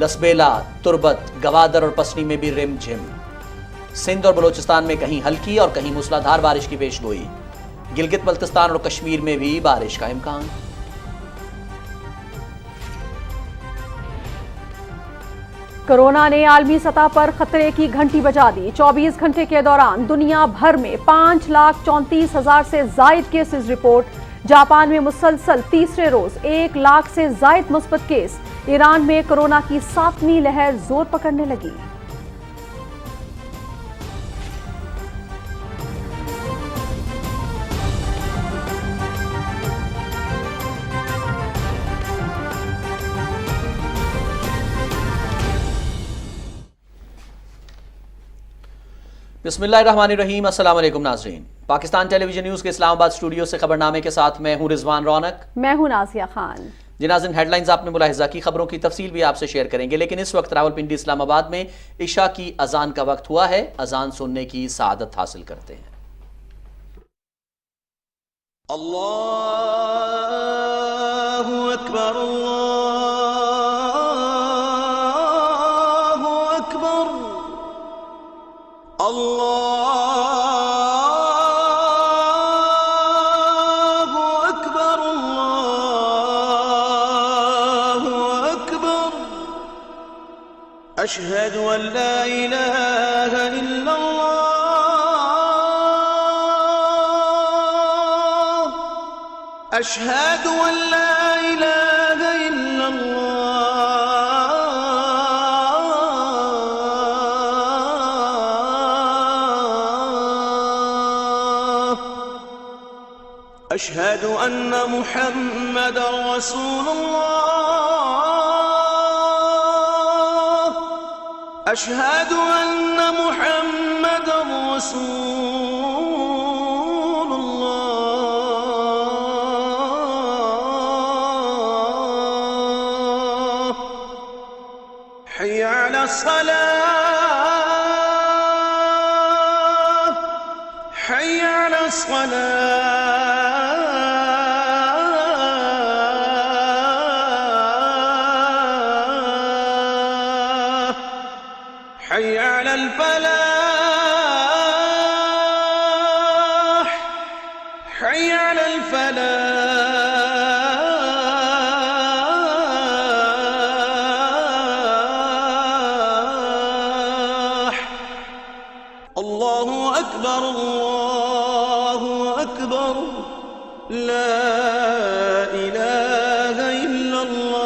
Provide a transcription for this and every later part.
لسبیلا، تربت، گوادر اور پسنی میں بھی رم جھم۔ سندھ اور بلوچستان میں کہیں ہلکی اور کہیں موسلادھار بارش کی پیش گوئی۔ گلگت بلتستان اور کشمیر میں بھی بارش کا امکان۔ کورونا نے عالمی سطح پر خطرے کی گھنٹی بجا دی۔ 24 گھنٹے کے دوران دنیا بھر میں 5,34,000 سے زائد کیسز رپورٹ۔ جاپان میں مسلسل تیسرے روز 1 لاکھ سے زائد مثبت کیس۔ ایران میں کورونا کی 7ویں لہر زور پکڑنے لگی۔ بسم اللہ الرحمن الرحیم۔ السلام علیکم ناظرین، پاکستان ٹیلی ویژن نیوز کے اسلام آباد اسٹوڈیو سے خبرنامے کے ساتھ میں ہوں رضوان رونق۔ میں ہوں نازیہ خان۔ جی ناظرین، ہیڈ لائنز آپ نے ملاحظہ کی، خبروں کی تفصیل بھی آپ سے شیئر کریں گے، لیکن اس وقت راولپنڈی اسلام آباد میں عشاء کی اذان کا وقت ہوا ہے۔ اذان سننے کی سعادت حاصل کرتے ہیں۔ اللہ اکبر، اللہ اکبر، اللہ اکبر، اللہ اکبر، اشہد ان لا الہ الا اللہ، اشہد ان لا الہ الا اللہ، اشہد ان محمد رسول اللہ، اشہد ان محمد رسول اللہ، حی علی الصلاة، حی علی الصلاة، حی علی الفلاح، حی علی الفلاح، اللہ اکبر، اللہ اکبر، لا الہ الا اللہ۔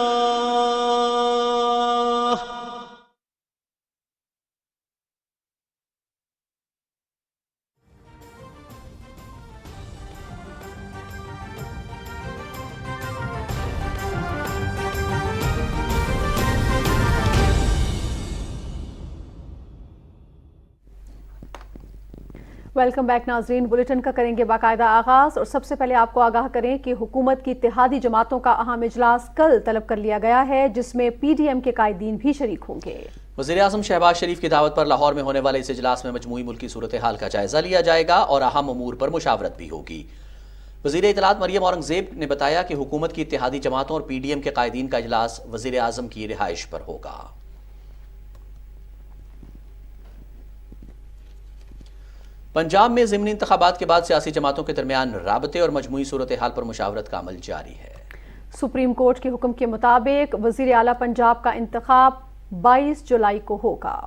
ویلکم بیک ناظرین، بلیٹن کا کریں گے باقاعدہ آغاز، اور سب سے پہلے آپ کو آگاہ کریں کہ حکومت کی اتحادی جماعتوں کا اہم اجلاس کل طلب کر لیا گیا ہے، جس میں پی ڈی ایم کے قائدین بھی شریک ہوں گے۔ وزیراعظم شہباز شریف کی دعوت پر لاہور میں ہونے والے اس اجلاس میں مجموعی ملکی صورتحال کا جائزہ لیا جائے گا اور اہم امور پر مشاورت بھی ہوگی۔ وزیر اطلاعات مریم اورنگزیب نے بتایا کہ حکومت کی اتحادی جماعتوں اور پی ڈی ایم کے قائدین کا اجلاس وزیر اعظم کی رہائش پر ہوگا۔ پنجاب میں ضمنی انتخابات کے بعد سیاسی جماعتوں کے درمیان رابطے اور مجموعی صورتحال پر مشاورت کا عمل جاری ہے۔ سپریم کورٹ کے حکم کے مطابق وزیر اعلیٰ پنجاب کا انتخاب 22 جولائی کو ہوگا۔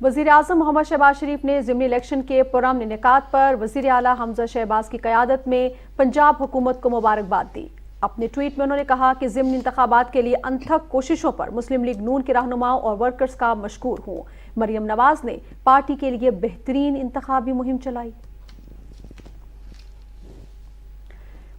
وزیر اعظم محمد شہباز شریف نے ضمنی الیکشن کے پرامن انعقاد پر وزیر اعلیٰ حمزہ شہباز کی قیادت میں پنجاب حکومت کو مبارکباد دی۔ اپنے ٹویٹ میں انہوں نے کہا کہ ضمنی انتخابات کے لیے انتھک کوششوں پر مسلم لیگ نون کے رہنماؤں اور ورکرز کا مشکور ہوں۔ مریم نواز نے پارٹی کے لیے بہترین انتخابی مہم چلائی۔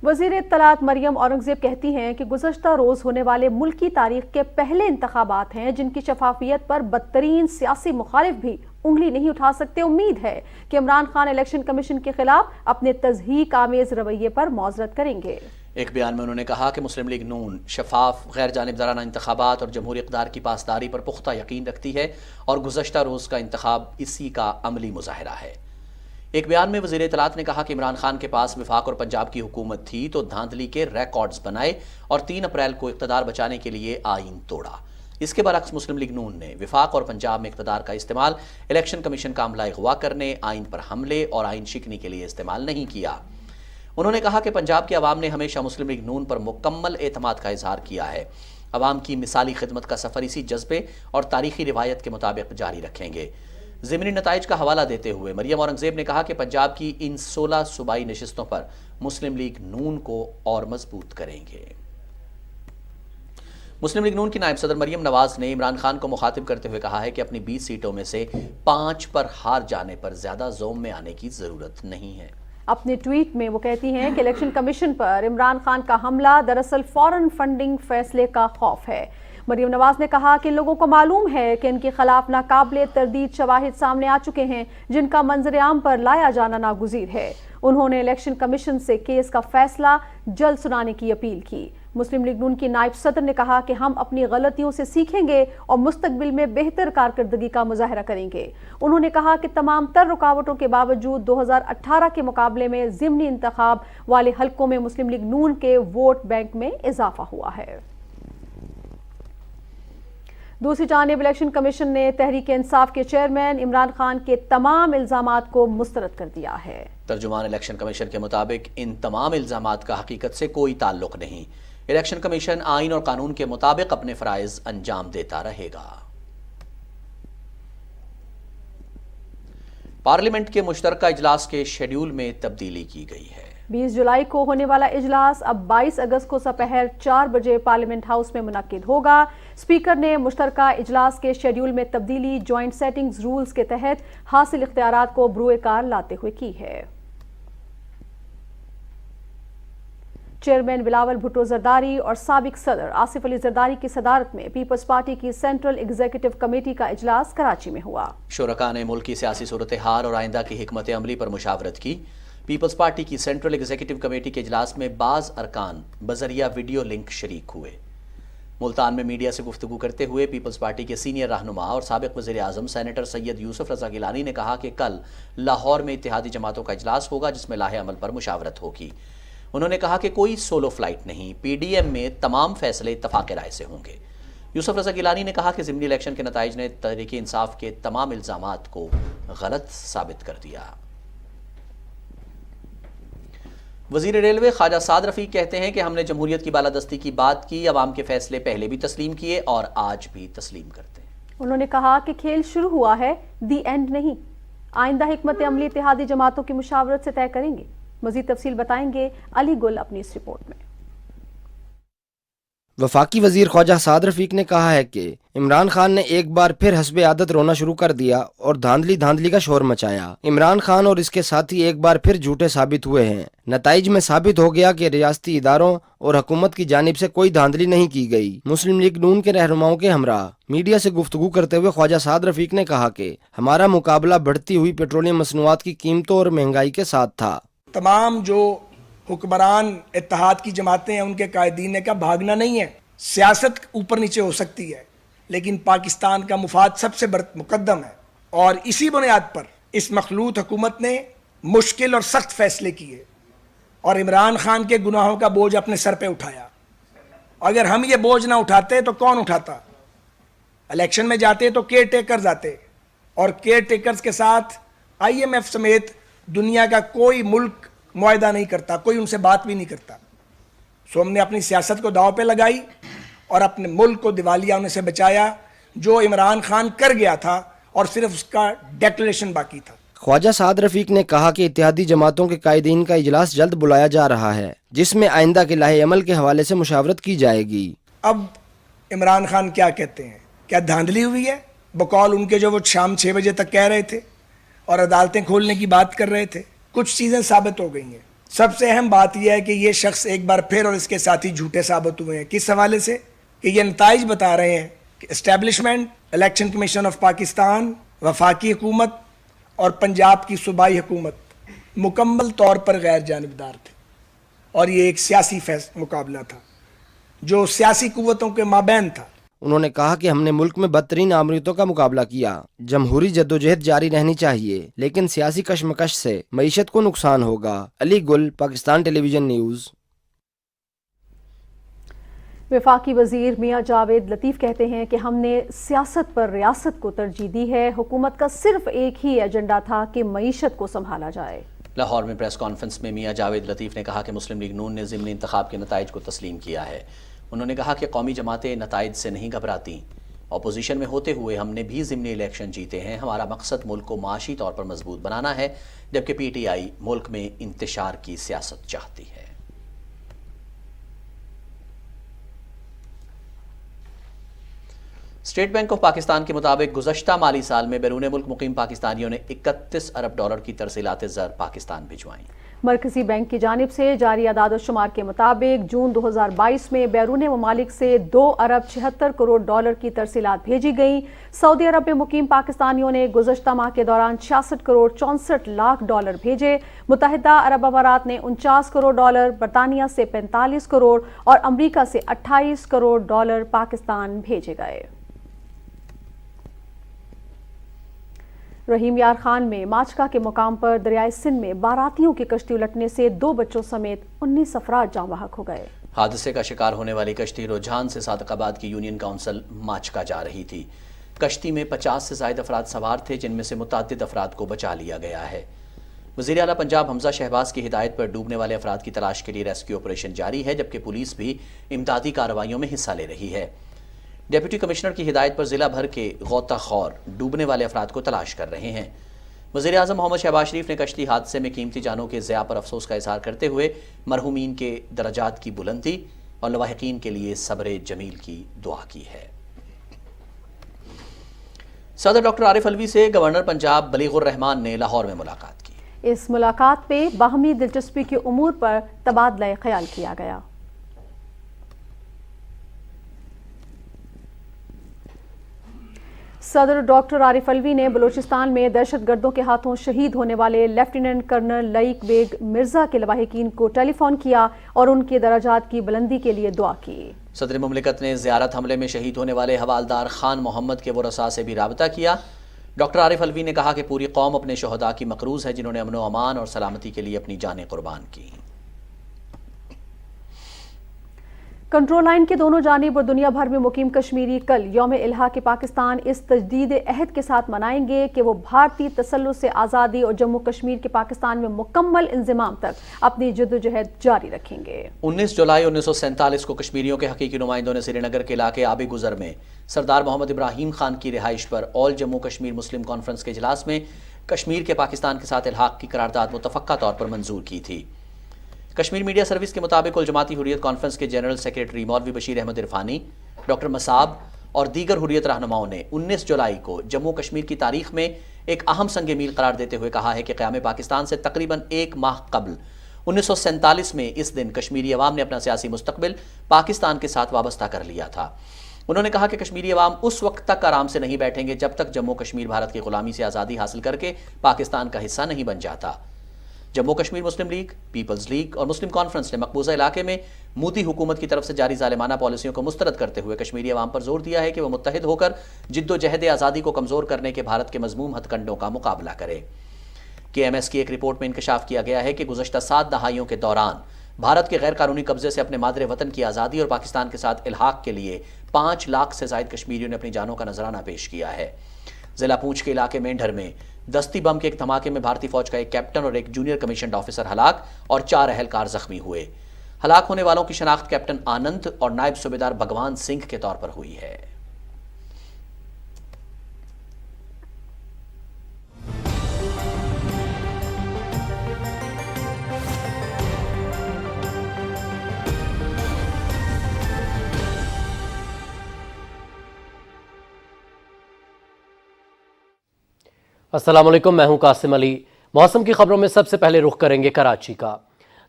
وزیر اطلاعات مریم اورنگزیب کہتی ہیں کہ گزشتہ روز ہونے والے ملکی تاریخ کے پہلے انتخابات ہیں جن کی شفافیت پر بدترین سیاسی مخالف بھی انگلی نہیں اٹھا سکتے۔ امید ہے کہ عمران خان الیکشن کمیشن کے خلاف اپنے تضحیک آمیز رویے پر معذرت کریں گے۔ ایک بیان میں انہوں نے کہا کہ مسلم لیگ نون شفاف، غیر جانبدارانہ انتخابات اور جمہوری اقدار کی پاسداری پر پختہ یقین رکھتی ہے اور گزشتہ روز کا انتخاب اسی کا عملی مظاہرہ ہے۔ ایک بیان میں وزیر اطلاعات نے کہا کہ عمران خان کے پاس وفاق اور پنجاب کی حکومت تھی تو دھاندلی کے ریکارڈز بنائے اور 3 اپریل کو اقتدار بچانے کے لیے آئین توڑا۔ اس کے برعکس مسلم لیگ نون نے وفاق اور پنجاب میں اقتدار کا استعمال الیکشن کمیشن کا عملہ اغوا کرنے، آئین پر حملے اور آئین شکنی کے لیے استعمال نہیں کیا۔ انہوں نے کہا کہ پنجاب کے عوام نے ہمیشہ مسلم لیگ نون پر مکمل اعتماد کا اظہار کیا ہے۔ عوام کی مثالی خدمت کا سفر اسی جذبے اور تاریخی روایت کے مطابق جاری رکھیں گے۔ ضمنی نتائج کا حوالہ دیتے ہوئے مریم اورنگزیب نے کہا کہ پنجاب کی ان 16 صوبائی نشستوں پر مسلم لیگ نون کو اور مضبوط کریں گے۔ مسلم لیگ نون کی نائب صدر مریم نواز نے عمران خان کو مخاطب کرتے ہوئے کہا ہے کہ اپنی 20 سیٹوں میں سے 5 پر ہار جانے پر زیادہ زوم میں آنے کی ضرورت نہیں ہے۔ اپنے ٹویٹ میں وہ کہتی ہیں کہ الیکشن کمیشن پر عمران خان کا حملہ دراصل فورن فنڈنگ فیصلے کا خوف ہے۔ مریم نواز نے کہا کہ لوگوں کو معلوم ہے کہ ان کے خلاف ناقابل تردید شواہد سامنے آ چکے ہیں جن کا منظر عام پر لایا جانا ناگزیر ہے۔ انہوں نے الیکشن کمیشن سے کیس کا فیصلہ جلد سنانے کی اپیل کی۔ مسلم لیگ نون کی نائب صدر نے کہا کہ ہم اپنی غلطیوں سے سیکھیں گے اور مستقبل میں بہتر کارکردگی کا مظاہرہ کریں گے۔ انہوں نے کہا کہ تمام تر رکاوٹوں کے باوجود 2018 کے مقابلے میں ضمنی انتخاب والے حلقوں میں مسلم لیگ نون کے ووٹ بینک میں اضافہ ہوا ہے۔ دوسری جانب الیکشن کمیشن نے تحریک انصاف کے چیئرمین عمران خان کے تمام الزامات کو مسترد کر دیا ہے۔ ترجمان الیکشن کمیشن کے مطابق ان تمام الزامات کا حقیقت سے کوئی تعلق نہیں۔ الیکشن کمیشن آئین اور قانون کے مطابق اپنے فرائض انجام دیتا رہے گا۔ پارلیمنٹ کے مشترکہ اجلاس کے شیڈیول میں تبدیلی کی گئی ہے۔ 20 جولائی کو ہونے والا اجلاس اب 22 اگست کو سپہر 4 بجے پارلیمنٹ ہاؤس میں منعقد ہوگا۔ اسپیکر نے مشترکہ اجلاس کے شیڈیول میں تبدیلی جوائنٹ سیٹنگز رولز کے تحت حاصل اختیارات کو بروئے کار لاتے ہوئے کی ہے۔ چیئرمین بلاول بھٹو زرداری اور سابق صدر آصف علی زرداری کی صدارت میں پیپلز پارٹی کی سینٹرل ایگزیکٹو کمیٹی کا اجلاس کراچی میں ہوا۔ شرکاء نے ملک کی سیاسی صورتحال اور آئندہ کی حکمت عملی پر مشاورت کی۔ پیپلز پارٹی کی سینٹرل ایگزیکٹو کمیٹی کے اجلاس میں بعض ارکان بذریعہ ویڈیو لنک شریک ہوئے۔ ملتان میں میڈیا سے گفتگو کرتے ہوئے پیپلز پارٹی کے سینئر رہنما اور سابق وزیر اعظم سینیٹر سید یوسف رضا گیلانی نے کہا کہ کل لاہور میں اتحادی جماعتوں کا اجلاس ہوگا جس میں لاہ عمل پر مشاورت ہوگی۔ انہوں نے کہا کہ کوئی سولو فلائٹ نہیں، پی ڈی ایم میں تمام فیصلے اتفاق رائے سے ہوں گے۔ یوسف رضا گیلانی نے کہا کہ ضمنی الیکشن کے نتائج نے تحریک انصاف کے تمام الزامات کو غلط ثابت کر دیا۔ وزیر ریلوے خواجہ سعد رفیق کہتے ہیں کہ ہم نے جمہوریت کی بالادستی کی بات کی، عوام کے فیصلے پہلے بھی تسلیم کیے اور آج بھی تسلیم کرتے ہیں۔ انہوں نے کہا کہ کھیل شروع ہوا ہے، دی اینڈ نہیں۔ آئندہ حکمت عملی اتحادی جماعتوں کی مشاورت سے طے کریں گے۔ مزید تفصیل بتائیں گے علی گل اپنی اس رپورٹ میں۔ وفاقی وزیر خواجہ سعد رفیق نے کہا ہے کہ عمران خان نے ایک بار پھر حسب عادت رونا شروع کر دیا اور دھاندلی کا شور مچایا۔ عمران خان اور اس کے ساتھی ایک بار پھر جھوٹے ثابت ہوئے ہیں۔ نتائج میں ثابت ہو گیا کہ ریاستی اداروں اور حکومت کی جانب سے کوئی دھاندلی نہیں کی گئی۔ مسلم لیگ نون کے رہنماؤں کے ہمراہ میڈیا سے گفتگو کرتے ہوئے خواجہ سعد رفیق نے کہا کہ ہمارا مقابلہ بڑھتی ہوئی پیٹرولیم مصنوعات کی قیمتوں اور مہنگائی کے ساتھ تھا۔ تمام جو حکمران اتحاد کی جماعتیں ہیں ان کے قائدین نے کہا بھاگنا نہیں ہے، سیاست اوپر نیچے ہو سکتی ہے لیکن پاکستان کا مفاد سب سے مقدم ہے، اور اسی بنیاد پر اس مخلوط حکومت نے مشکل اور سخت فیصلے کیے اور عمران خان کے گناہوں کا بوجھ اپنے سر پہ اٹھایا۔ اگر ہم یہ بوجھ نہ اٹھاتے تو کون اٹھاتا؟ الیکشن میں جاتے تو کیئر ٹیکرز آتے اور کیئر ٹیکرز کے ساتھ آئی ایم ایف سمیت دنیا کا کوئی ملک معاہدہ نہیں کرتا، کوئی ان سے بات بھی نہیں کرتا۔ سو ہم نے اپنی سیاست کو داؤ پہ لگائی اور اپنے ملک کو دیوالیہ ہونے سے بچایا، جو عمران خان کر گیا تھا اور صرف اس کا ڈیکلریشن باقی تھا۔ خواجہ سعد رفیق نے کہا کہ اتحادی جماعتوں کے قائدین کا اجلاس جلد بلایا جا رہا ہے جس میں آئندہ کے لاہ عمل کے حوالے سے مشاورت کی جائے گی۔ اب عمران خان کیا کہتے ہیں؟ کیا دھاندلی ہوئی ہے؟ بقول ان کے جو وہ شام 6 بجے تک کہہ رہے تھے اور عدالتیں کھولنے کی بات کر رہے تھے، کچھ چیزیں ثابت ہو گئی ہیں۔ سب سے اہم بات یہ ہے کہ یہ شخص ایک بار پھر اور اس کے ساتھی جھوٹے ثابت ہوئے ہیں۔ کس حوالے سے؟ کہ یہ نتائج بتا رہے ہیں کہ establishment, election commission of Pakistan, وفاقی حکومت اور پنجاب کی صوبائی حکومت مکمل طور پر غیر جانبدار تھے، اور یہ ایک سیاسی مقابلہ تھا جو سیاسی قوتوں کے مابین تھا۔ انہوں نے کہا کہ ہم نے ملک میں بدترین آمریتوں کا مقابلہ کیا. جمہوری جدوجہد جاری رہنی چاہیے لیکن سیاسی کشمکش سے معیشت کو نقصان ہوگا. علی گل، پاکستان ٹیلی ویژن نیوز. وفاقی وزیر میاں جاوید لطیف کہتے ہیں کہ ہم نے سیاست پر ریاست کو ترجیح دی ہے. حکومت کا صرف ایک ہی ایجنڈا تھا کہ معیشت کو سنبھالا جائے. لاہور میں پریس کانفرنس میں میاں جاوید لطیف نے کہا کہ مسلم لیگ نون نے ضمنی انتخاب کے نتائج کو تسلیم کیا ہے. انہوں نے کہا کہ قومی جماعتیں نتائج سے نہیں گھبراتی. اپوزیشن میں ہوتے ہوئے ہم نے بھی ضمنی الیکشن جیتے ہیں. ہمارا مقصد ملک کو معاشی طور پر مضبوط بنانا ہے، جبکہ پی ٹی آئی ملک میں انتشار کی سیاست چاہتی ہے. اسٹیٹ بینک آف پاکستان کے مطابق گزشتہ مالی سال میں بیرون ملک مقیم پاکستانیوں نے 31 ارب ڈالر کی ترسیلات زر پاکستان بھجوائیں. مرکزی بینک کی جانب سے جاری اعداد و شمار کے مطابق جون 2022 میں بیرون ممالک سے 2 ارب 76 کروڑ ڈالر کی ترسیلات بھیجی گئیں. سعودی عرب میں مقیم پاکستانیوں نے گزشتہ ماہ کے دوران 66 کروڑ 64 لاکھ ڈالر بھیجے. متحدہ عرب امارات نے 49 کروڑ ڈالر، برطانیہ سے 45 کروڑ اور امریکہ سے 28 کروڑ ڈالر پاکستان بھیجے گئے. رحیم یار خان میں ماچکا کے مقام پر دریائے سندھ میں باراتیوں کی کشتی الٹنے سے 2 بچوں سمیت 19 افراد جاں بحق ہو گئے. حادثے کا شکار ہونے والی کشتی رجحان سے صادق آباد کی یونین کونسل ماچکا جا رہی تھی. کشتی میں 50 سے زائد افراد سوار تھے، جن میں سے متعدد افراد کو بچا لیا گیا ہے. وزیر اعلیٰ پنجاب حمزہ شہباز کی ہدایت پر ڈوبنے والے افراد کی تلاش کے لیے ریسکیو آپریشن جاری ہے، جبکہ پولیس بھی امدادی کارروائیوں میں حصہ لے رہی ہے. ڈپٹی کمشنر کی ہدایت پر ضلع بھر کے غوطہ خور ڈوبنے والے افراد کو تلاش کر رہے ہیں. وزیر اعظم محمد شہباز شریف نے کشتی حادثے میں قیمتی جانوں کے ضیاع پر افسوس کا اظہار کرتے ہوئے مرحومین کے درجات کی بلندی اور لواحقین کے لیے صبر جمیل کی دعا کی ہے. صدر ڈاکٹر عارف الوی سے گورنر پنجاب بلیغ الرحمان نے لاہور میں ملاقات کی. اس ملاقات میں باہمی دلچسپی کے امور پر تبادلہ خیال کیا گیا. صدر ڈاکٹر عارف الوی نے بلوچستان میں دہشت گردوں کے ہاتھوں شہید ہونے والے لیفٹیننٹ کرنل لئیک بیگ مرزا کے لواحقین کو ٹیلی فون کیا اور ان کے درجات کی بلندی کے لیے دعا کی. صدر مملکت نے زیارت حملے میں شہید ہونے والے حوالدار خان محمد کے ورثاء سے بھی رابطہ کیا. ڈاکٹر عارف الوی نے کہا کہ پوری قوم اپنے شہداء کی مقروض ہے، جنہوں نے امن و امان اور سلامتی کے لیے اپنی جانیں قربان کی. کنٹرول لائن کے دونوں جانب اور دنیا بھر میں مقیم کشمیری کل یوم الحاق پاکستان اس تجدید عہد کے ساتھ منائیں گے کہ وہ بھارتی تسلط سے آزادی اور جموں کشمیر کے پاکستان میں مکمل انضمام تک اپنی جدوجہد جاری رکھیں گے. 19 جولائی 1947 کو کشمیریوں کے حقیقی نمائندوں نے سری نگر کے علاقے آبی گزر میں سردار محمد ابراہیم خان کی رہائش پر آل جموں کشمیر مسلم کانفرنس کے اجلاس میں کشمیر کے پاکستان کے ساتھ الحاق کی قرارداد متفقہ طور پر منظور کی تھی. کشمیر میڈیا سروس کے مطابق الجماعتی حریت کانفرنس کے جنرل سیکریٹری مولوی بشیر احمد عرفانی، ڈاکٹر مصعب اور دیگر حریت رہنماؤں نے 19 جولائی کو جموں کشمیر کی تاریخ میں ایک اہم سنگ میل قرار دیتے ہوئے کہا ہے کہ قیام پاکستان سے تقریباً 1 ماہ قبل 1947 میں اس دن کشمیری عوام نے اپنا سیاسی مستقبل پاکستان کے ساتھ وابستہ کر لیا تھا. انہوں نے کہا کہ کشمیری عوام اس وقت تک آرام سے نہیں بیٹھیں گے جب تک جموں کشمیر بھارت کی غلامی سے آزادی حاصل کر کے پاکستان کا حصہ نہیں بن جاتا. جموں کشمیر مسلم لیگ، پیپلز لیگ اور مسلم کانفرنس نے مقبوضہ علاقے میں مودی حکومت کی طرف سے جاری ظالمانہ پالیسیوں کو مسترد کرتے ہوئے کشمیری عوام پر زور دیا ہے کہ وہ متحد ہو کر جد و جہد آزادی کو کمزور کرنے کے بھارت کے مذموم ہتھ کنڈوں کا مقابلہ کرے. KMS کی ایک رپورٹ میں انکشاف کیا گیا ہے کہ گزشتہ 7 دہائیوں کے دوران بھارت کے غیر قانونی قبضے سے اپنے مادر وطن کی آزادی اور پاکستان کے ساتھ الحاق کے لیے 5 لاکھ سے زائد کشمیریوں نے اپنی جانوں کا نذرانہ پیش کیا ہے. ضلع پونچھ کے علاقے مینڈھر میں دستی بم کے ایک دھماکے میں بھارتی فوج کا ایک کیپٹن اور ایک جونیئر کمیشنڈ آفیسر ہلاک اور 4 اہلکار زخمی ہوئے. ہلاک ہونے والوں کی شناخت کیپٹن آنند اور نائب صوبیدار بھگوان سنگھ کے طور پر ہوئی ہے. السلام علیکم، میں ہوں قاسم علی. موسم کی خبروں میں سب سے پہلے رخ کریں گے کراچی کا.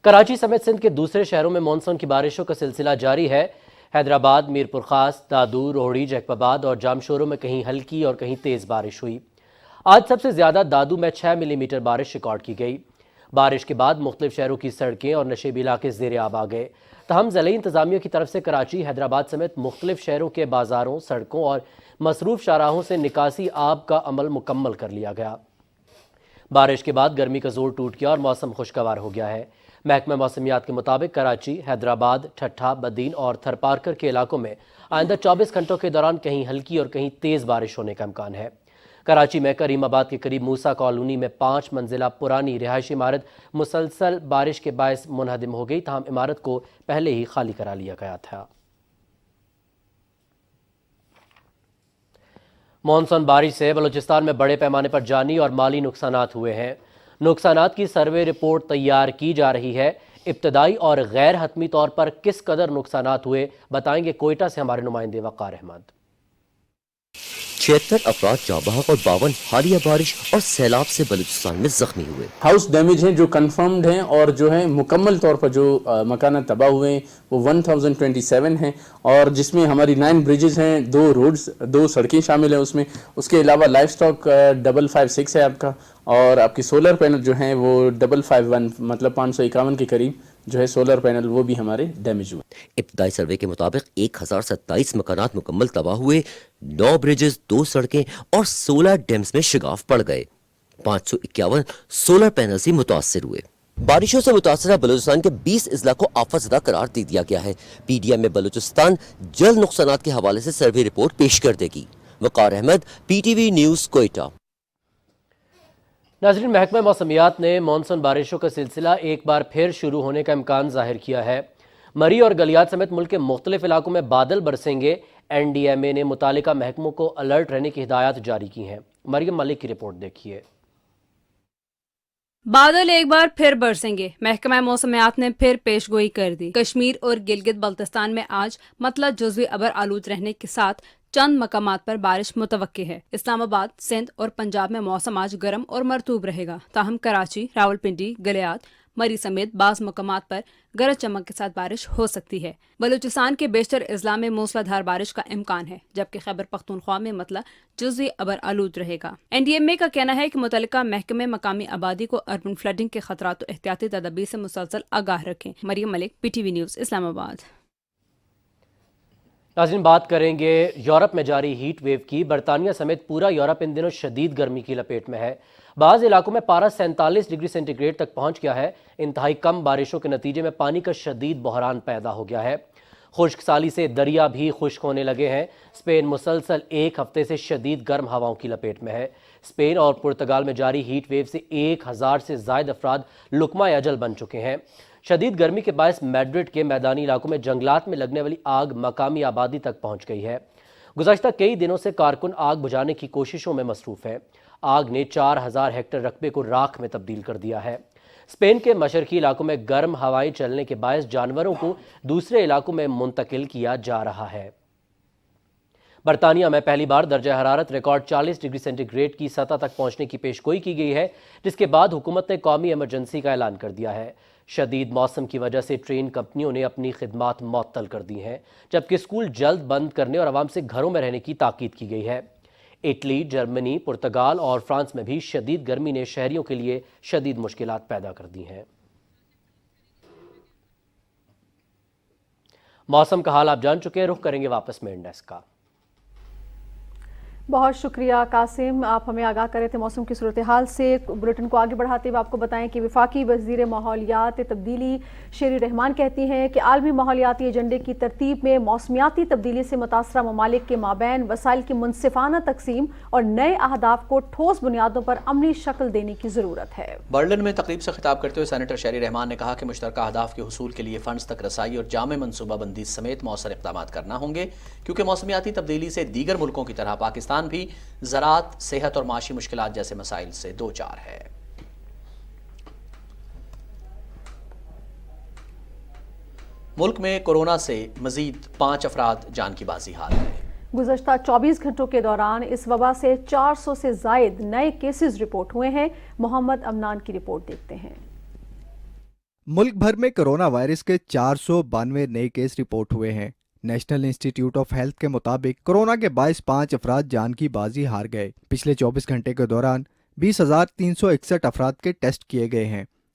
کراچی سمیت سندھ کے دوسرے شہروں میں مانسون کی بارشوں کا سلسلہ جاری ہے. حیدرآباد، میرپور خاص، دادو، روہڑی، جیکب آباد اور جامشورو میں کہیں ہلکی اور کہیں تیز بارش ہوئی. آج سب سے زیادہ دادو میں 6 ملی میٹر بارش ریکارڈ کی گئی. بارش کے بعد مختلف شہروں کی سڑکیں اور نشیبی علاقے زیر آب آ گئے. تاہم ضلعی انتظامیہ کی طرف سے کراچی، حیدرآباد سمیت مختلف شہروں کے بازاروں، سڑکوں اور مصروف شاہراہوں سے نکاسی آب کا عمل مکمل کر لیا گیا. بارش کے بعد گرمی کا زور ٹوٹ گیا اور موسم خوشگوار ہو گیا ہے. محکمہ موسمیات کے مطابق کراچی، حیدرآباد، ٹھٹھہ، بدین اور تھرپارکر کے علاقوں میں آئندہ 24 گھنٹوں کے دوران کہیں ہلکی اور کہیں تیز بارش ہونے کا امکان ہے. کراچی میں کریم آباد کے قریب موسیٰ کالونی میں 5 منزلہ پرانی رہائشی عمارت مسلسل بارش کے باعث منہدم ہو گئی، تاہم عمارت کو پہلے ہی خالی کرا لیا گیا تھا. مانسون بارش سے بلوچستان میں بڑے پیمانے پر جانی اور مالی نقصانات ہوئے ہیں. نقصانات کی سروے رپورٹ تیار کی جا رہی ہے. ابتدائی اور غیر حتمی طور پر کس قدر نقصانات ہوئے بتائیں گے کوئٹہ سے ہمارے نمائندے وقار احمد. 76 افراد جاں بحق اور 52 حالیہ بارش اور سیلاب سے بلوچستان میں زخمی ہوئے. ہاؤس ڈیمیج ہیں جو کنفرمڈ ہیں اور جو ہے مکمل طور پر جو مکانات تباہ ہوئے ہیں وہ 1027 ہیں، اور جس میں ہماری 9 بریجز ہیں، 2 روڈز، 2 سڑکیں شامل ہیں اس میں. اس کے علاوہ لائف سٹاک 556 ہے آپ کا، اور آپ کی سولر پینل جو ہیں وہ 551 مطلب 551 کے قریب جو ہے سولر پینل وہ بھی ہمارے ڈیمیج ہوئے. ابتدائی سروے کے مطابق 1027 مکانات مکمل تباہ ہوئے، 9 بریجز، 2 سڑکیں اور 16 ڈیمز میں شگاف پڑ گئے. 551 سولر پینلز ہی متاثر ہوئے. بارشوں سے متاثرہ بلوچستان کے 20 اضلاع کو آفت زدہ قرار دے دیا گیا ہے. پی ڈی ایم میں بلوچستان جلد نقصانات کے حوالے سے سروے رپورٹ پیش کر دے گی. Waqar Ahmed, P T V news, Quetta. ناظرین، محکمہ موسمیات نے مانسون بارشوں کا سلسلہ ایک بار پھر شروع ہونے کا امکان ظاہر کیا ہے. مری اور گلیات سمیت ملک کے مختلف علاقوں میں بادل برسیں گے. این ڈی ایم اے نے متعلقہ محکموں کو الرٹ رہنے کی ہدایات جاری کی ہیں. مریم ملک کی رپورٹ دیکھیے. بادل ایک بار پھر برسیں گے. محکمہ موسمیات نے پھر پیش گوئی کر دی. کشمیر اور گلگت بلتستان میں آج مطلع جزوی ابر آلود رہنے کے ساتھ چند مقامات پر بارش متوقع ہے. اسلام آباد، سندھ اور پنجاب میں موسم آج گرم اور مرطوب رہے گا، تاہم کراچی، راولپنڈی، گلیات، مری سمیت بعض مقامات پر گرج چمک کے ساتھ بارش ہو سکتی ہے. بلوچستان کے بیشتر اضلاع میں موسلا دھار بارش کا امکان ہے، جبکہ خیبر پختونخوا میں مطلع جزوی ابر آلود رہے گا. این ڈی ایم اے کا کہنا ہے کہ متعلقہ محکمے مقامی آبادی کو اربن فلڈنگ کے خطرات و احتیاطی تدابیر سے مسلسل آگاہ رکھیں. مریم ملک، پی ٹی وی نیوز، اسلام آباد. ناظرین، بات کریں گے یورپ میں جاری ہیٹ ویو کی. برطانیہ سمیت پورا یورپ ان دنوں شدید گرمی کی لپیٹ میں ہے. بعض علاقوں میں پارہ 47 ڈگری سینٹی گریڈ تک پہنچ گیا ہے. انتہائی کم بارشوں کے نتیجے میں پانی کا شدید بحران پیدا ہو گیا ہے. خشک سالی سے دریا بھی خشک ہونے لگے ہیں. اسپین مسلسل ایک ہفتے سے شدید گرم ہواؤں کی لپیٹ میں ہے. اسپین اور پرتگال میں جاری ہیٹ ویو سے 1000 سے زائد افراد لقمہ اجل بن چکے ہیں. شدید گرمی کے باعث میڈرڈ کے میدانی علاقوں میں جنگلات میں لگنے والی آگ مقامی آبادی تک پہنچ گئی ہے. گزشتہ کئی دنوں سے کارکن آگ بجھانے کی کوششوں میں مصروف ہیں. آگ نے 4000 ہیکٹر رقبے کو راکھ میں تبدیل کر دیا ہے. اسپین کے مشرقی علاقوں میں گرم ہوائیں چلنے کے باعث جانوروں کو دوسرے علاقوں میں منتقل کیا جا رہا ہے. برطانیہ میں پہلی بار درجہ حرارت ریکارڈ 40 ڈگری سینٹی گریڈ کی سطح تک پہنچنے کی پیشگوئی کی گئی ہے، جس کے بعد حکومت نے قومی ایمرجنسی کا اعلان کر دیا ہے. شدید موسم کی وجہ سے ٹرین کمپنیوں نے اپنی خدمات معطل کر دی ہیں، جبکہ اسکول جلد بند کرنے اور عوام سے گھروں میں رہنے کی تاکید کی گئی ہے. اٹلی، جرمنی، پرتگال اور فرانس میں بھی شدید گرمی نے شہریوں کے لیے شدید مشکلات پیدا کر دی ہیں. موسم کا حال آپ جان چکے ہیں، رخ کریں گے واپس مین ڈیسک کا. بہت شکریہ قاسم، آپ ہمیں آگاہ کر رہے تھے موسم کی صورتحال سے. بلیٹن کو آگے بڑھاتے ہوئے آپ کو بتائیں کہ وفاقی وزیر ماحولیات تبدیلی شیری رحمان کہتی ہیں کہ عالمی ماحولیاتی ایجنڈے کی ترتیب میں موسمیاتی تبدیلی سے متاثرہ ممالک کے مابین وسائل کی منصفانہ تقسیم اور نئے اہداف کو ٹھوس بنیادوں پر عملی شکل دینے کی ضرورت ہے. برلن میں تقریب سے خطاب کرتے ہوئے سینیٹر شیری رحمان نے کہا کہ مشترکہ اہداف کے حصول کے لیے فنڈز تک رسائی اور جامع منصوبہ بندی سمیت مؤثر اقدامات کرنا ہوں گے، کیونکہ موسمیاتی تبدیلی سے دیگر ملکوں کی طرح پاکستان بھی زراعت، صحت اور معاشی مشکلات جیسے مسائل سے دوچار ہے. ملک میں کورونا سے مزید 5 افراد جان کی بازی حال ہیں. گزشتہ 24 گھنٹوں کے دوران اس وبا سے 400 سے زائد نئے کیسز رپورٹ ہوئے ہیں. محمد امنان کی رپورٹ دیکھتے ہیں. ملک بھر میں کرونا وائرس کے 492 نئے کیس رپورٹ ہوئے ہیں. نیشنل انسٹیٹیوٹ آف ہیلتھ کے مطابق کورونا کے باعث 5 افراد جان کی بازی ہار گئے. پچھلے 24 گھنٹے کے دوران 20,361 افراد کے ٹیسٹ کیے گئے ہیں.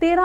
13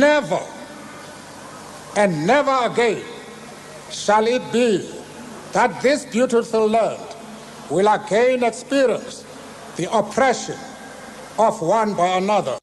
Never and never again shall it be that this beautiful land will again experience the oppression of one by another.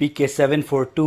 PK 742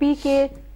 PK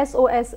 SOS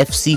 FC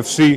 FC,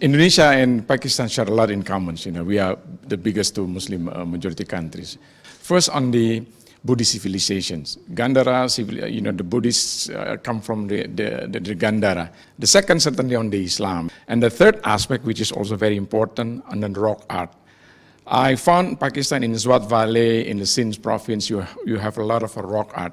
Indonesia and Pakistan share a lot in common. We are the biggest two Muslim majority countries. First, on the Buddhist civilizations, Gandhara, the Buddhists come from the Gandhara. The second, certainly on the Islam. And the third aspect, which is also very important, on the rock art. I found Pakistan in Swat Valley, in the Sindh province, you have a lot of rock art.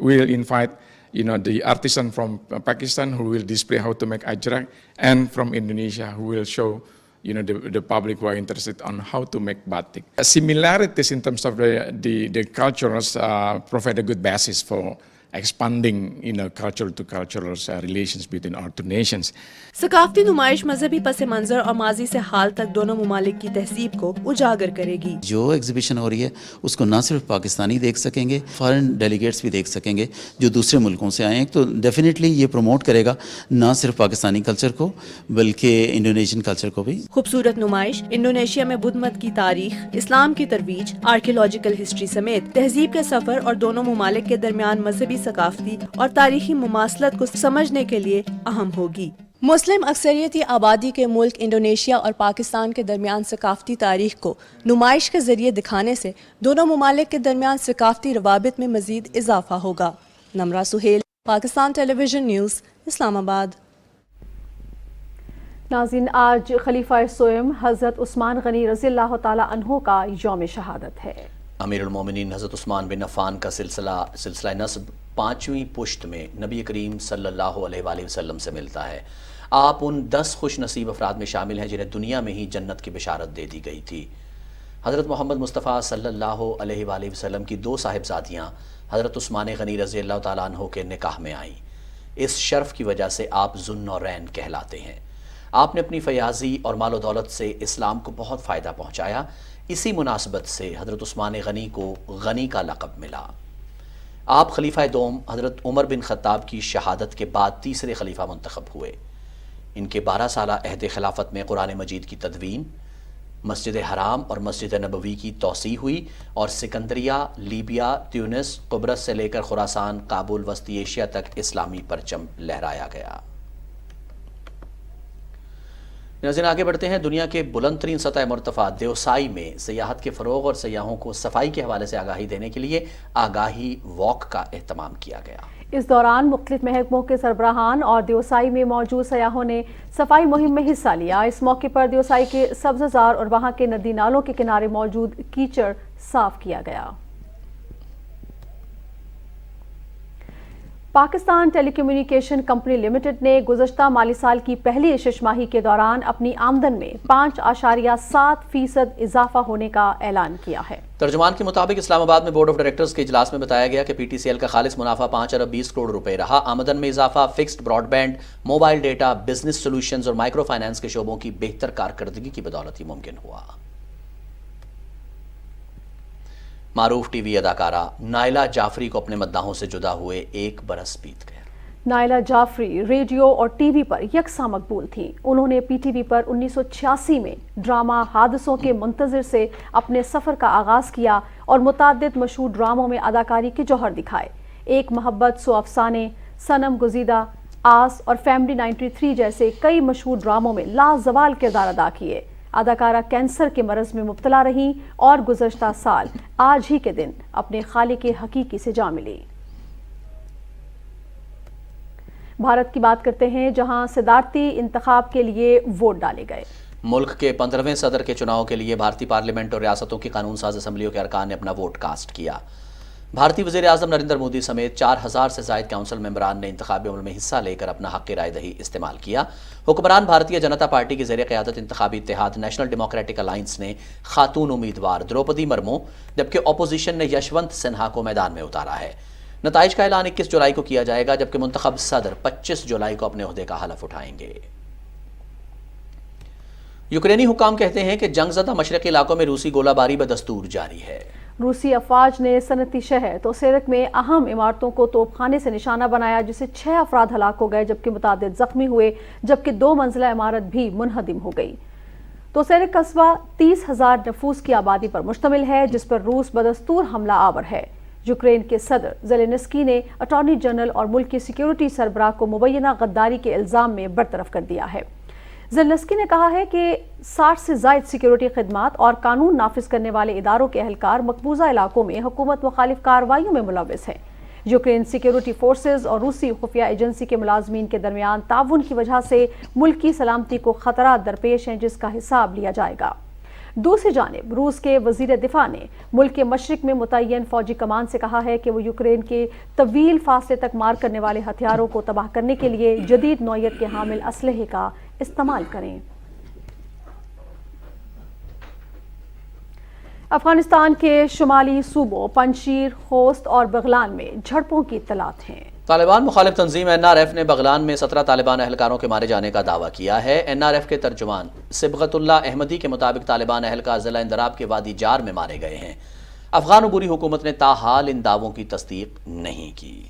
We'll invite the artisan from Pakistan who will display how to make ajrak, and from Indonesia who will show the public who are interested on how to make batik. Similarities in terms of the cultures provide a good basis for expanding, cultural to cultural relations between our two nations. ثقافتی نمائش مذہبی پس منظر اور ماضی سے حال تک دونوں ممالک کی تہذیب کو اجاگر کرے گی. جو ایگزیبیشن ہو رہی ہے اس کو نہ صرف پاکستانی دیکھ سکیں گے، فارن ڈیلیگیٹس بھی دیکھ سکیں گے جو دوسرے ملکوں سے آئے ہیں. تو ڈیفینیٹلی یہ پروموٹ کرے گا نہ صرف پاکستانی کلچر کو بلکہ انڈونیشین کلچر کو بھی. خوبصورت نمائش انڈونیشیا میں بدھ مت کی تاریخ، اسلام کی ترویج، آرکیولوجیکل ہسٹری سمیت تہذیب کے سفر اور دونوں ممالک کے درمیان مذہبی، ثقافتی اور تاریخی مماثلت کو سمجھنے کے لیے اہم ہوگی. مسلم اکثریتی آبادی کے ملک انڈونیشیا اور پاکستان کے درمیان ثقافتی تاریخ کو نمائش کے ذریعے دکھانے سے دونوں ممالک کے درمیان ثقافتی روابط میں مزید اضافہ ہوگا. نمرہ سہیل، پاکستان ٹیلی ویژن نیوز، اسلام آباد. ناظرین، آج خلیفہ سوئم حضرت عثمان غنی رضی اللہ تعالی عنہ کا یوم شہادت ہے. امیر المومنین حضرت عثمان بن عفان کا سلسلہ نسب 5ویں پشت میں نبی کریم صلی اللہ علیہ وآلہ وسلم سے ملتا ہے. آپ ان 10 خوش نصیب افراد میں شامل ہیں جنہیں دنیا میں ہی جنت کی بشارت دے دی گئی تھی. حضرت محمد مصطفیٰ صلی اللہ علیہ وآلہ وسلم کی 2 صاحبزادیاں حضرت عثمان غنی رضی اللہ تعالیٰ عنہ کے نکاح میں آئیں. اس شرف کی وجہ سے آپ ذو النورین کہلاتے ہیں. آپ نے اپنی فیاضی اور مال و دولت سے اسلام کو بہت فائدہ پہنچایا. اسی مناسبت سے حضرت عثمان غنی کو غنی کا لقب ملا. آپ خلیفہ دوم حضرت عمر بن خطاب کی شہادت کے بعد تیسرے خلیفہ منتخب ہوئے. ان کے 12 سالہ عہد خلافت میں قرآن مجید کی تدوین، مسجد حرام اور مسجد نبوی کی توسیع ہوئی اور سکندریہ، لیبیا، تیونس، قبرص سے لے کر خراسان، کابل، وسطی ایشیا تک اسلامی پرچم لہرایا گیا. ناظرین، آگے بڑھتے ہیں. دنیا کے بلند ترین سطح مرتفع دیوسائی میں سیاحت کے فروغ اور سیاحوں کو صفائی کے حوالے سے آگاہی دینے کے لیے آگاہی واک کا اہتمام کیا گیا. اس دوران مختلف محکموں کے سربراہان اور دیوسائی میں موجود سیاحوں نے صفائی مہم میں حصہ لیا. اس موقع پر دیوسائی کے سبززار اور وہاں کے ندی نالوں کے کنارے موجود کیچڑ صاف کیا گیا. پاکستان ٹیلی کمیونیکیشن کمپنی لمیٹڈ نے گزشتہ مالی سال کی پہلی 6 ماہی کے دوران اپنی آمدن میں 5.7% اضافہ ہونے کا اعلان کیا ہے. ترجمان کے مطابق اسلام آباد میں بورڈ آف ڈائریکٹرز کے اجلاس میں بتایا گیا کہ پی ٹی سی ایل کا خالص منافع 5 ارب 20 کروڑ روپے رہا. آمدن میں اضافہ fixed broadband, mobile data, business solutions اور مائکرو فائنانس کے شعبوں کی بہتر کارکردگی کی بدولت ہی ممکن ہوا. معروف ٹی وی اداکارہ نائلہ جعفری کو اپنے مداحوں سے جدا ہوئے 1 برس بیت گئے. نائلہ جعفری ریڈیو اور ٹی وی پر یکساں مقبول تھیں. انہوں نے پی ٹی وی پر 1986 میں ڈرامہ حادثوں کے منتظر سے اپنے سفر کا آغاز کیا اور متعدد مشہور ڈراموں میں اداکاری کے جوہر دکھائے. ایک محبت، 100 افسانے، صنم گزیدہ، آس اور فیملی 93 جیسے کئی مشہور ڈراموں میں لازوال کردار ادا کیے. اداکارہ کینسر کے مرض میں مبتلا رہیں اور گزشتہ سال آج ہی کے دن اپنے خالق حقیقی سے جا ملی. بھارت کی بات کرتے ہیں، جہاں صدارتی انتخاب کے لیے ووٹ ڈالے گئے. ملک کے 15ویں صدر کے چناؤ کے لیے بھارتی پارلیمنٹ اور ریاستوں کی قانون ساز اسمبلیوں کے ارکان نے اپنا ووٹ کاسٹ کیا. بھارتی وزیر اعظم نریندر مودی سمیت 4000 سے زائد کونسل ممبران نے انتخابی عمل میں حصہ لے کر اپنا حق رائے دہی استعمال کیا. حکمران بھارتیہ جنتا پارٹی کی زیر قیادت انتخابی اتحاد نیشنل ڈیموکریٹک الائنس نے خاتون امیدوار دروپدی مرمو جبکہ اپوزیشن نے یشونت سنہا کو میدان میں اتارا ہے. نتائج کا اعلان 21 جولائی کو کیا جائے گا جبکہ منتخب صدر 25 جولائی کو اپنے عہدے کا حلف اٹھائیں گے. یوکرینی حکام کہتے ہیں کہ جنگ زدہ مشرقی علاقوں میں روسی گولہ باری بدستور جاری ہے. روسی افواج نے صنعتی شہر توسیرک میں اہم عمارتوں کو توپ خانے سے نشانہ بنایا جسے 6 افراد ہلاک ہو گئے جبکہ متعدد زخمی ہوئے جبکہ 2 منزلہ عمارت بھی منہدم ہو گئی. توسیرک قصبہ 30,000 نفوس کی آبادی پر مشتمل ہے جس پر روس بدستور حملہ آور ہے. یوکرین کے صدر زیلنسکی نے اٹارنی جنرل اور ملک کی سیکیورٹی سربراہ کو مبینہ غداری کے الزام میں برطرف کر دیا ہے. زیلنسکی نے کہا ہے کہ 60 سے زائد سیکیورٹی خدمات اور قانون نافذ کرنے والے اداروں کے اہلکار مقبوضہ علاقوں میں حکومت مخالف کارروائیوں میں ملوث ہیں. یوکرین سیکیورٹی فورسز اور روسی خفیہ ایجنسی کے ملازمین کے درمیان تعاون کی وجہ سے ملک کی سلامتی کو خطرات درپیش ہیں جس کا حساب لیا جائے گا. دوسری جانب روس کے وزیر دفاع نے ملک کے مشرق میں متعین فوجی کمان سے کہا ہے کہ وہ یوکرین کے طویل فاصلے تک مار کرنے والے ہتھیاروں کو تباہ کرنے کے لیے جدید نوعیت کے حامل اسلحے کا استعمال کریں. افغانستان کے شمالی صوبوں پنجشیر، خوست اور بغلان میں جھڑپوں کی اطلاعات ہیں۔ طالبان مخالف تنظیم NRF نے بغلان میں 17 طالبان اہلکاروں کے مارے جانے کا دعویٰ کیا ہے۔ NRF کے ترجمان صبغت اللہ احمدی کے مطابق طالبان اہلکار ضلع اندراب کے وادی جار میں مارے گئے ہیں۔ افغان عبوری حکومت نے تاحال ان دعووں کی تصدیق نہیں کی۔